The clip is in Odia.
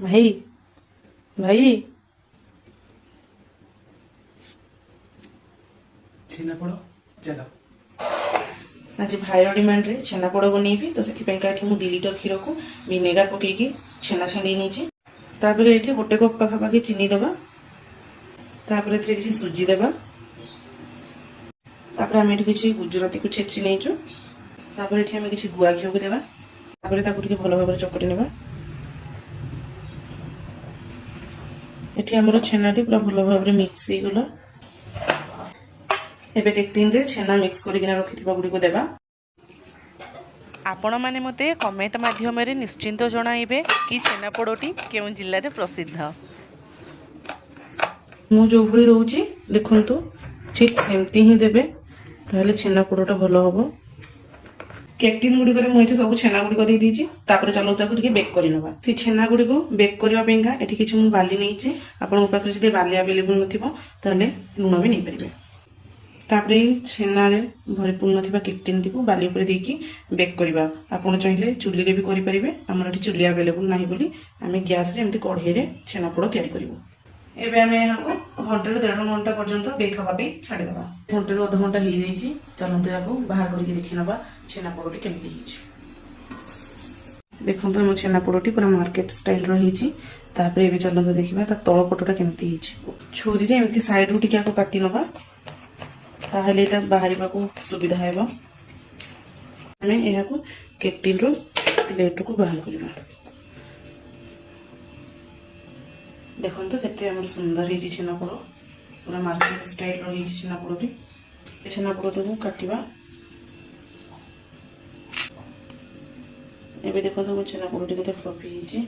ଭାଇ ଭାଇ ଛେନାପୋଡ଼ ଚାଲ। ଆଜି ଭାଇର ଡିମାଣ୍ଡରେ ଛେନାପୋଡ଼ ବନେଇବି ତ ସେଥିପାଇଁ ଏଠି ମୁଁ 2 ଲିଟର କ୍ଷୀରକୁ ଭିନେଗାର ପକେଇକି ଛେନା ଛାଣି ନେଇଛି। ତାପରେ ଏଠି 1 କପ୍ ପାଖାପାଖି ଚିନି ଦେବା। ତାପରେ ଏଥିରେ କିଛି ସୁଜି ଦେବା। ତାପରେ ଆମେ ଏଠି କିଛି ଗୁଜୁରାତିକୁ ଛେଚି ନେଇଛୁ। ତାପରେ ଏଠି ଆମେ କିଛି ଗୁଆ ଘିଅକୁ ଦେବା। ତାପରେ ତାକୁ ଟିକେ ଭଲ ଭାବରେ ଚକଟି ନେବା। ଏଠି ଆମର ଛେନାଟି ପୁରା ଭଲ ଭାବରେ ମିକ୍ସ ହେଇଗଲା। ଏବେ କେକ୍ଟିନରେ ଛେନା ମିକ୍ସ କରିକିନା ରଖିଥିବା ଗୁଡ଼ିକୁ ଦେବା। ଆପଣମାନେ ମୋତେ କମେଣ୍ଟ ମାଧ୍ୟମରେ ନିଶ୍ଚିନ୍ତ ଜଣାଇବେ କି ଛେନାପୋଡ଼ଟି କେଉଁ ଜିଲ୍ଲାରେ ପ୍ରସିଦ୍ଧ। ମୁଁ ଯେଉଁଭଳି ଦଉଛି ଦେଖନ୍ତୁ ଠିକ୍ ସେମିତି ହିଁ ଦେବେ, ତାହେଲେ ଛେନାପୋଡ଼ଟା ଭଲ ହେବ। କେକ୍ ଟିନ୍ ଗୁଡ଼ିକରେ ମୁଁ ଏଠି ସବୁ ଛେନା ଗୁଡ଼ିକ ଦେଇଦେଇଛି। ତାପରେ ଚାଲୁ ତାକୁ ଟିକେ ବେକ୍ କରିନେବା। ସେ ଛେନା ଗୁଡ଼ିକୁ ବେକ୍ କରିବା ପାଇଁକା ଏଠି କିଛି ମୁଁ ବାଲି ନେଇଛି। ଆପଣଙ୍କ ପାଖରେ ଯଦି ବାଲି ଆଭେଲେବୁଲ୍ ନଥିବ ତାହେଲେ ଲୁଣ ବି ନେଇପାରିବେ। ତାପରେ ଏଇ ଛେନାରେ ଭରିପୂର୍ଣ୍ଣ ଥିବା କେକ୍ ଟିନ୍ଟିକୁ ବାଲି ଉପରେ ଦେଇକି ବେକ୍ କରିବା। ଆପଣ ଚାହିଁଲେ ଚୁଲିରେ ବି କରିପାରିବେ। ଆମର ଏଠି ଚୁଲି ଆଭେଲେବୁଲ୍ ନାହିଁ ବୋଲି ଆମେ ଗ୍ୟାସ୍ରେ ଏମିତି କଢ଼େଇରେ ଛେନାପୋଡ଼ ତିଆରି କରିବୁ। ଏବେ ଆମେ ଏହାକୁ ଘଣ୍ଟାରୁ 1.5 ଘଣ୍ଟା ପର୍ଯ୍ୟନ୍ତ ବେକ୍ ହେବା ପାଇଁ ଛାଡ଼ିଦେବା। ଘଣ୍ଟାରୁ ଅଧ ଘଣ୍ଟା ହେଇଯାଇଛି। ଚାଲନ୍ତୁ ଏହାକୁ ବାହାର କରିକି ଦେଖି ନେବା ଛେନାପୋଡ଼ଟି କେମିତି ହେଇଛି। ଦେଖନ୍ତୁ ଆମ ଛେନାପୋଡ଼ଟି ପୁରା ମାର୍କେଟ ଷ୍ଟାଇଲ୍ର ହେଇଛି। ତାପରେ ଏବେ ଚାଲନ୍ତୁ ଦେଖିବା ତା ତଳ ପଟଟା କେମିତି ହେଇଛି। ଛୁରୀରେ ଏମିତି ସାଇଡ଼ରୁ ଟିକେ ଆକୁ କାଟି ନେବା, ତାହେଲେ ଏଇଟା ବାହାରିବାକୁ ସୁବିଧା ହେବ। ଆମେ ଏହାକୁ କେକ୍ ଟିନ୍ର ପ୍ଲେଟ୍କୁ ବାହାର କରିବା। ଦେଖନ୍ତୁ କେତେ ଆମର ସୁନ୍ଦର ହେଇଛି ଛେନାପୋଡ଼, ପୁରା ମାର୍କେଟ ଷ୍ଟାଇଲ୍ର ହେଇଛି ଛେନାପୋଡ଼ଟି। ଏ ଛେନାପୋଡ଼ଟାକୁ କାଟିବା। ଏବେ ଦେଖନ୍ତୁ ମୋ ଛେନାପୋଡ଼ଟି କେତେ ଫ୍ଲଫି ହେଇଛି।